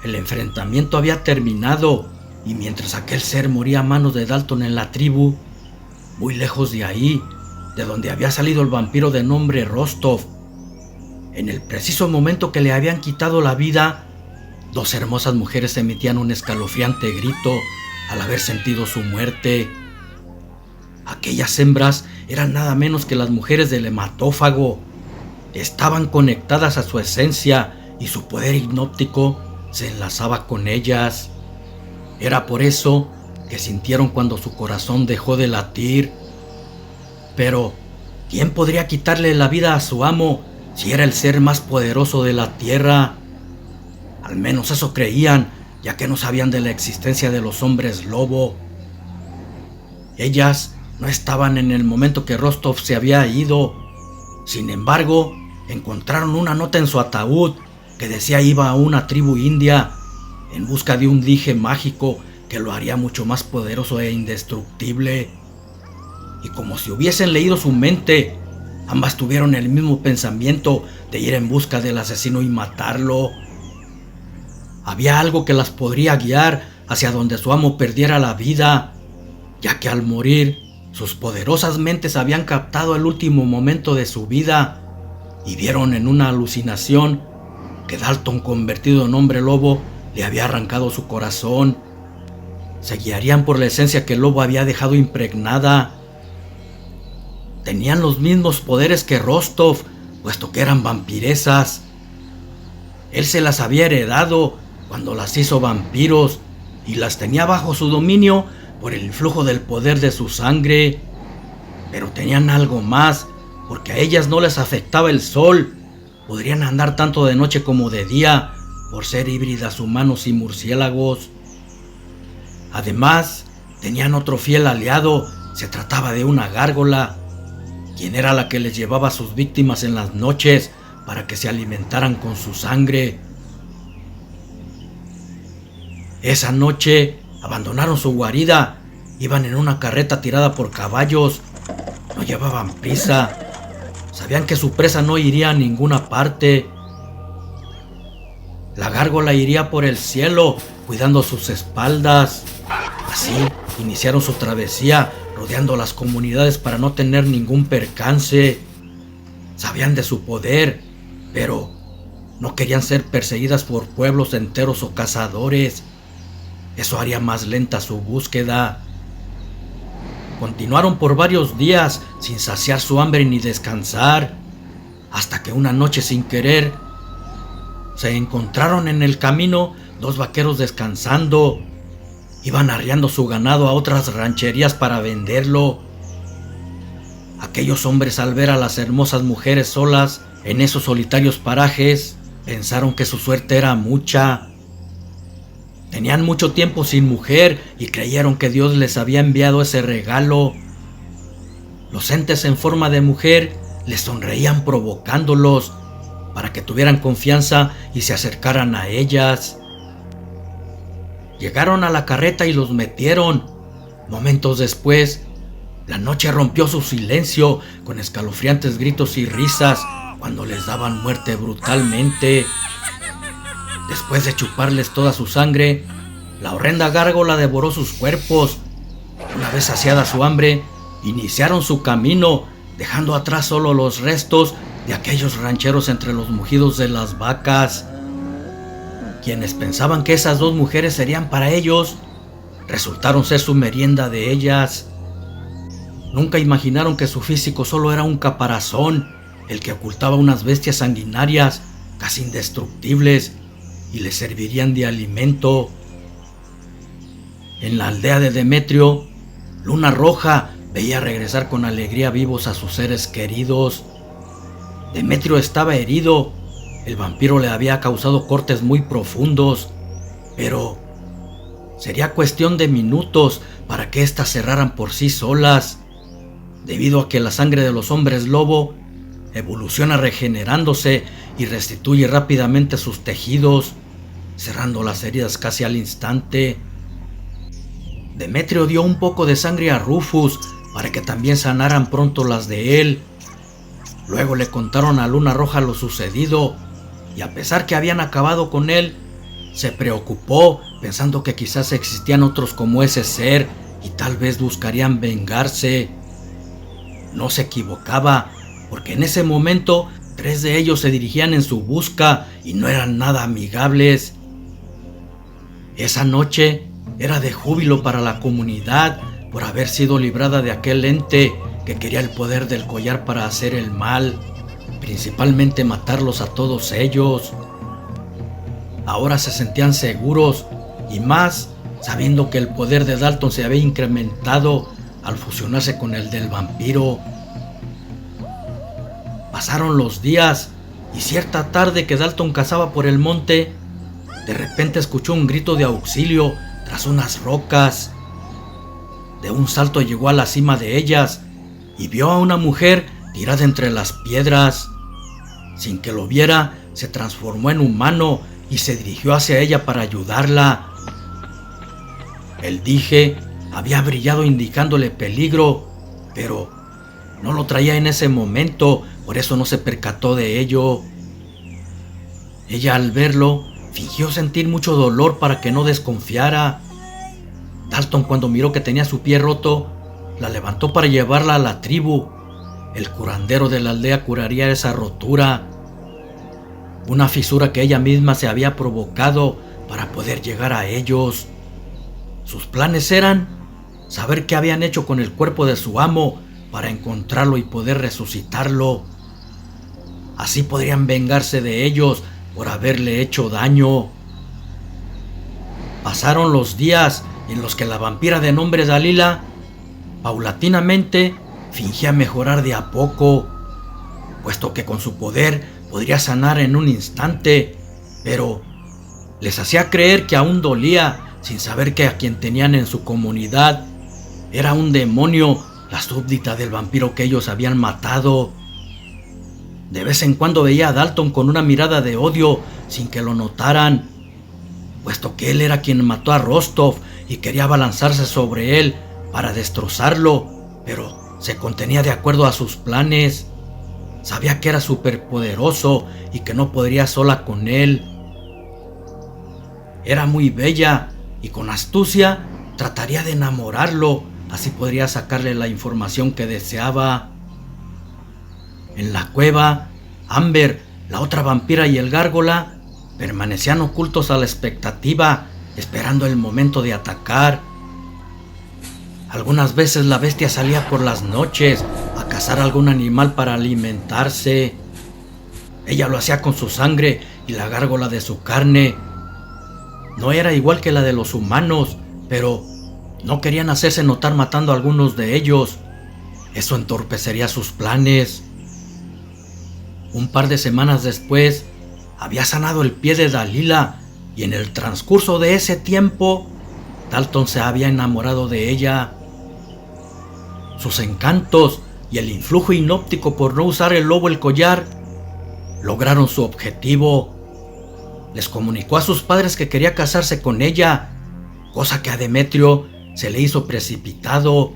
El enfrentamiento había terminado, y mientras aquel ser moría a manos de Dalton en la tribu, muy lejos de ahí, de donde había salido el vampiro de nombre Rostov, en el preciso momento que le habían quitado la vida, dos hermosas mujeres emitían un escalofriante grito al haber sentido su muerte. Aquellas hembras eran nada menos que las mujeres del hematófago. Estaban conectadas a su esencia y su poder hipnótico se enlazaba con ellas. Era por eso que sintieron cuando su corazón dejó de latir. Pero, ¿quién podría quitarle la vida a su amo si era el ser más poderoso de la tierra? Al menos eso creían, ya que no sabían de la existencia de los hombres lobo. Ellas no estaban en el momento que Rostov se había ido. Sin embargo, encontraron una nota en su ataúd que decía iba a una tribu india en busca de un dije mágico que lo haría mucho más poderoso e indestructible. Y como si hubiesen leído su mente, ambas tuvieron el mismo pensamiento de ir en busca del asesino y matarlo. Había algo que las podría guiar hacia donde su amo perdiera la vida, ya que al morir, sus poderosas mentes habían captado el último momento de su vida y vieron en una alucinación que Dalton, convertido en hombre lobo, le había arrancado su corazón. Se guiarían por la esencia que el lobo había dejado impregnada. Tenían los mismos poderes que Rostov, puesto que eran vampiresas. Él se las había heredado cuando las hizo vampiros y las tenía bajo su dominio por el influjo del poder de su sangre. Pero tenían algo más, porque a ellas no les afectaba el sol. Podrían andar tanto de noche como de día, por ser híbridas humanos y murciélagos. Además, tenían otro fiel aliado. Se trataba de una gárgola, quien era la que les llevaba a sus víctimas en las noches para que se alimentaran con su sangre. Esa noche abandonaron su guarida. Iban en una carreta tirada por caballos. No llevaban prisa. Sabían que su presa no iría a ninguna parte. La gárgola iría por el cielo, cuidando sus espaldas. Así iniciaron su travesía, rodeando las comunidades para no tener ningún percance. Sabían de su poder, pero no querían ser perseguidas por pueblos enteros o cazadores. Eso haría más lenta su búsqueda. Continuaron por varios días sin saciar su hambre ni descansar, hasta que una noche, sin querer, se encontraron en el camino dos vaqueros descansando. Iban arriando su ganado a otras rancherías para venderlo. Aquellos hombres, al ver a las hermosas mujeres solas en esos solitarios parajes, pensaron que su suerte era mucha. Tenían mucho tiempo sin mujer y creyeron que Dios les había enviado ese regalo. Los entes en forma de mujer les sonreían provocándolos para que tuvieran confianza y se acercaran a ellas. Llegaron a la carreta y los metieron. Momentos después, la noche rompió su silencio con escalofriantes gritos y risas cuando les daban muerte brutalmente. Después de chuparles toda su sangre, la horrenda gárgola devoró sus cuerpos. Una vez saciada su hambre, iniciaron su camino, dejando atrás solo los restos de aquellos rancheros entre los mugidos de las vacas. Quienes pensaban que esas dos mujeres serían para ellos, resultaron ser su merienda de ellas. Nunca imaginaron que su físico solo era un caparazón, el que ocultaba unas bestias sanguinarias, casi indestructibles, y les servirían de alimento. En la aldea de Demetrio, Luna Roja veía regresar con alegría vivos a sus seres queridos. Demetrio estaba herido. El vampiro le había causado cortes muy profundos, pero sería cuestión de minutos para que éstas cerraran por sí solas, debido a que la sangre de los hombres lobo evoluciona regenerándose y restituye rápidamente sus tejidos, cerrando las heridas casi al instante. Demetrio dio un poco de sangre a Rufus para que también sanaran pronto las de él. Luego le contaron a Luna Roja lo sucedido, y a pesar que habían acabado con él, Se preocupó pensando que quizás existían otros como ese ser y tal vez buscarían vengarse. No se equivocaba, porque en ese momento 3 de ellos se dirigían en su busca y no eran nada amigables. Esa noche era de júbilo para la comunidad por haber sido librada de aquel ente que quería el poder del collar para hacer el mal, principalmente matarlos a todos ellos. Ahora se sentían seguros, y más sabiendo que el poder de Dalton se había incrementado al fusionarse con el del vampiro. Pasaron los días, y cierta tarde que Dalton cazaba por el monte, de repente escuchó un grito de auxilio tras unas rocas. De un salto llegó a la cima de ellas y vio a una mujer tirada entre las piedras. Sin que lo viera, se transformó en humano y se dirigió hacia ella para ayudarla. El dije había brillado indicándole peligro, pero no lo traía en ese momento, por eso no se percató de ello. Ella, al verlo, fingió sentir mucho dolor para que no desconfiara. Dalton, cuando miró que tenía su pie roto, la levantó para llevarla a la tribu. El curandero de la aldea curaría esa rotura, una fisura que ella misma se había provocado para poder llegar a ellos. Sus planes eran saber qué habían hecho con el cuerpo de su amo para encontrarlo y poder resucitarlo. Así podrían vengarse de ellos por haberle hecho daño. Pasaron los días en los que la vampira de nombre Dalila paulatinamente fingía mejorar de a poco, puesto que con su poder podría sanar en un instante, pero les hacía creer que aún dolía, sin saber que a quien tenían en su comunidad era un demonio, la súbdita del vampiro que ellos habían matado. De vez en cuando veía a Dalton con una mirada de odio sin que lo notaran, puesto que él era quien mató a Rostov y quería abalanzarse sobre él para destrozarlo, pero se contenía de acuerdo a sus planes. Sabía que era superpoderoso y que no podría sola con él. Era muy bella y con astucia trataría de enamorarlo, así podría sacarle la información que deseaba. En la cueva, Amber, la otra vampira y el gárgola permanecían ocultos a la expectativa, esperando el momento de atacar. Algunas veces la bestia salía por las noches a cazar algún animal para alimentarse. Ella lo hacía con su sangre y la gárgola de su carne. No era igual que la de los humanos, pero no querían hacerse notar matando a algunos de ellos. Eso entorpecería sus planes. Un par de semanas después, había sanado el pie de Dalila, y en el transcurso de ese tiempo, Dalton se había enamorado de ella. Sus encantos y el influjo inóptico por no usar el lobo el collar lograron su objetivo. Les comunicó a sus padres que quería casarse con ella, cosa que a Demetrio se le hizo precipitado,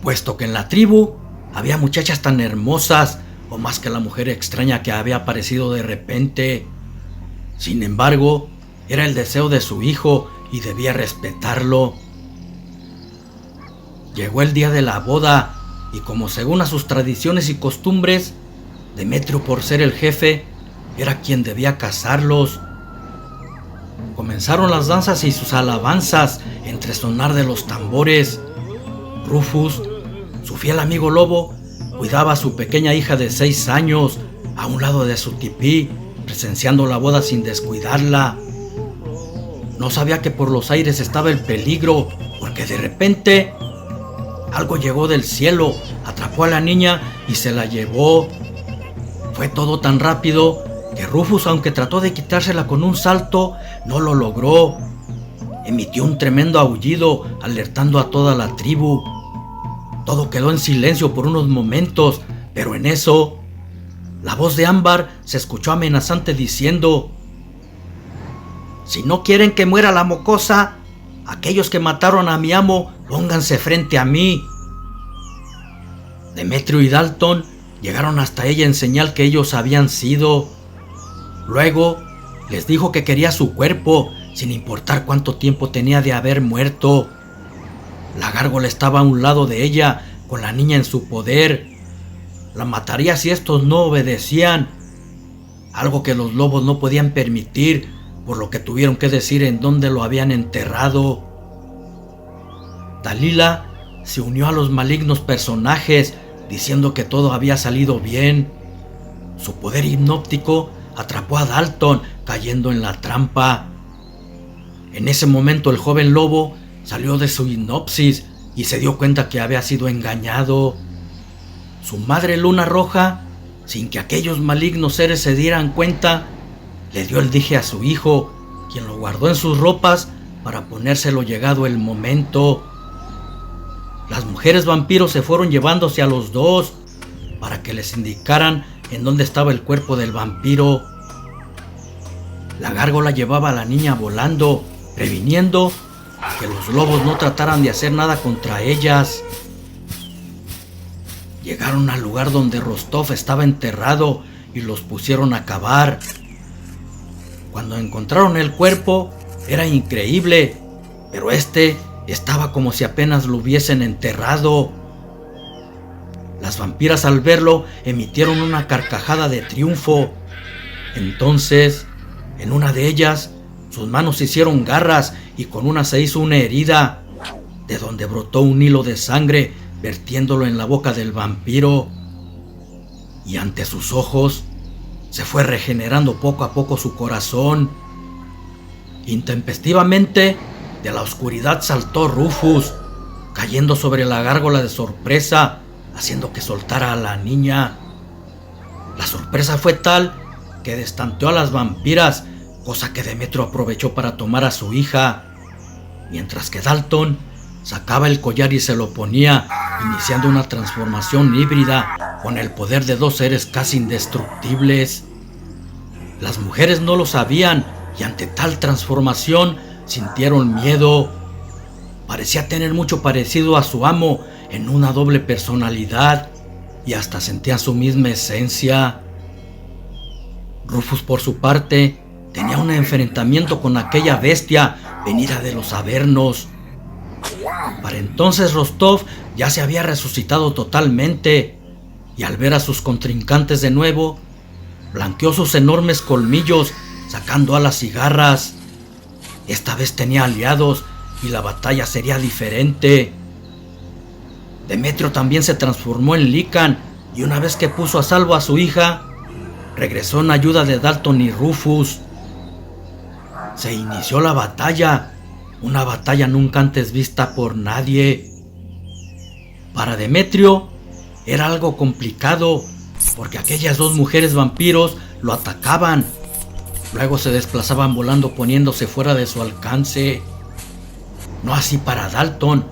puesto que en la tribu había muchachas tan hermosas o más que la mujer extraña que había aparecido de repente. Sin embargo, era el deseo de su hijo y debía respetarlo. Llegó el día de la boda y, como según a sus tradiciones y costumbres, Demetrio, por ser el jefe, era quien debía casarlos. Comenzaron las danzas y sus alabanzas entre sonar de los tambores. Rufus, su fiel amigo lobo, cuidaba a su pequeña hija de 6 años a un lado de su tipí, presenciando la boda sin descuidarla. No sabía que por los aires estaba el peligro, porque de repente algo llegó del cielo, atrapó a la niña y se la llevó. Fue todo tan rápido que Rufus, aunque trató de quitársela con un salto, no lo logró. Emitió un tremendo aullido, alertando a toda la tribu. Todo quedó en silencio por unos momentos, pero en eso, la voz de Ámbar se escuchó amenazante diciendo: «Si no quieren que muera la mocosa, aquellos que mataron a mi amo, pónganse frente a mí». Demetrio y Dalton llegaron hasta ella en señal que ellos habían sido. Luego, Les dijo que quería su cuerpo, sin importar cuánto tiempo tenía de haber muerto. La gárgola estaba a un lado de ella, con la niña en su poder. La mataría si estos no obedecían, algo que los lobos no podían permitir, por lo que tuvieron que decir en dónde lo habían enterrado. Dalila se unió a los malignos personajes, diciendo que todo había salido bien. Su poder hipnóptico atrapó a Dalton, cayendo en la trampa. En ese momento el joven lobo salió de su hipnosis y se dio cuenta que había sido engañado. Su madre Luna Roja, sin que aquellos malignos seres se dieran cuenta, le dio el dije a su hijo, quien lo guardó en sus ropas para ponérselo llegado el momento. Las mujeres vampiros se fueron llevándose a los dos para que les indicaran en dónde estaba el cuerpo del vampiro. La gárgola llevaba a la niña volando, previniendo que los lobos no trataran de hacer nada contra ellas. Llegaron al lugar donde Rostov estaba enterrado y los pusieron a cavar. Cuando encontraron el cuerpo, era increíble, pero estaba como si apenas lo hubiesen enterrado. Las vampiras al verlo emitieron una carcajada de triunfo. Entonces, en una de ellas, sus manos se hicieron garras y con una se hizo una herida, de donde brotó un hilo de sangre, vertiéndolo en la boca del vampiro. Y ante sus ojos se fue regenerando poco a poco su corazón. Intempestivamente, de la oscuridad saltó Rufus, cayendo sobre la gárgola de sorpresa, haciendo que soltara a la niña. La sorpresa fue tal que destanteó a las vampiras, cosa que Demetrio aprovechó para tomar a su hija, mientras que Dalton sacaba el collar y se lo ponía, iniciando una transformación híbrida con el poder de dos seres casi indestructibles. Las mujeres no lo sabían y ante tal transformación sintieron miedo. Parecía tener mucho parecido a su amo en una doble personalidad y hasta sentían su misma esencia. Rufus, por su parte, tenía un enfrentamiento con aquella bestia venida de los Avernos. Para entonces Rostov ya se había resucitado totalmente y al ver a sus contrincantes de nuevo, blanqueó sus enormes colmillos sacando alas y garras. Esta vez tenía aliados y la batalla sería diferente. Demetrio también se transformó en Lycan y una vez que puso a salvo a su hija, regresó en ayuda de Dalton y Rufus. Se inició la batalla, una batalla nunca antes vista por nadie. Para Demetrio era algo complicado, porque aquellas dos mujeres vampiros lo atacaban. Luego se desplazaban volando poniéndose fuera de su alcance. No así para Dalton,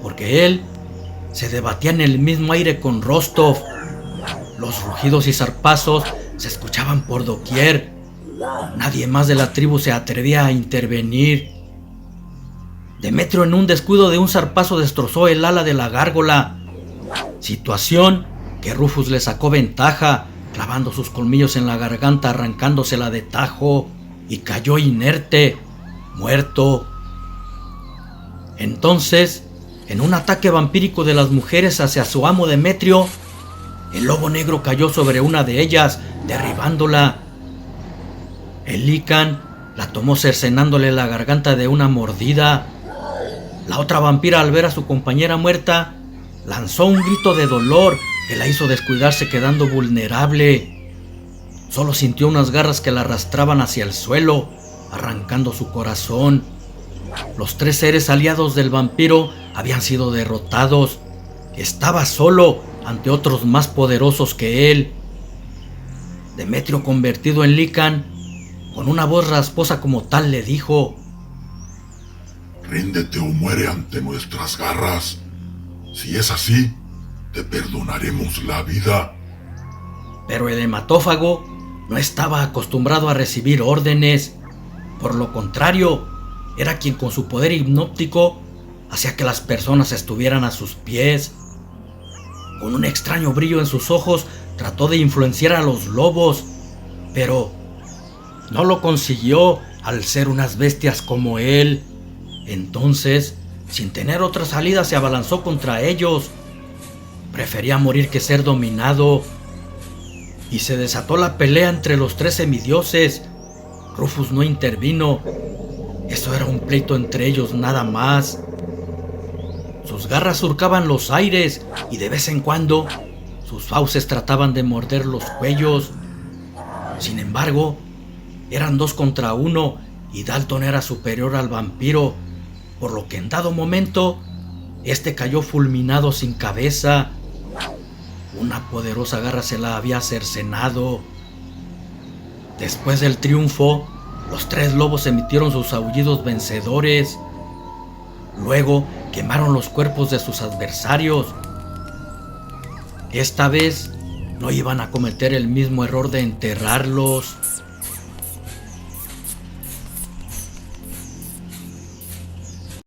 porque él se debatía en el mismo aire con Rostov. Los rugidos y zarpazos se escuchaban por doquier. Nadie más de la tribu se atrevía a intervenir. Demetrio, en un descuido de un zarpazo, destrozó el ala de la gárgola, situación que Rufus le sacó ventaja, clavando sus colmillos en la garganta, arrancándosela de tajo, y cayó inerte, muerto. Entonces, en un ataque vampírico de las mujeres hacia su amo Demetrio, el lobo negro cayó sobre una de ellas, derribándola. El Lycan la tomó cercenándole la garganta de una mordida. La otra vampira, al ver a su compañera muerta, lanzó un grito de dolor que la hizo descuidarse, quedando vulnerable. Solo sintió unas garras que la arrastraban hacia el suelo, arrancando su corazón. Los tres seres aliados del vampiro habían sido derrotados. Estaba solo ante otros más poderosos que él. Demetrio, convertido en Lycan, con una voz rasposa como tal, le dijo: «Ríndete o muere ante nuestras garras. Si es así, te perdonaremos la vida». Pero el hematófago no estaba acostumbrado a recibir órdenes. Por lo contrario, era quien con su poder hipnóptico hacía que las personas estuvieran a sus pies. Con un extraño brillo en sus ojos, trató de influenciar a los lobos, pero no lo consiguió al ser unas bestias como él. Entonces, sin tener otra salida, se abalanzó contra ellos. Prefería morir que ser dominado. Y se desató la pelea entre los 3 semidioses. Rufus no intervino. Eso era un pleito entre ellos nada más. Sus garras surcaban los aires y de vez en cuando sus fauces trataban de morder los cuellos. Sin embargo, eran 2 contra 1 y Dalton era superior al vampiro, por lo que en dado momento, este cayó fulminado sin cabeza. Una poderosa garra se la había cercenado. Después del triunfo, los 3 lobos emitieron sus aullidos vencedores. Luego quemaron los cuerpos de sus adversarios. Esta vez no iban a cometer el mismo error de enterrarlos.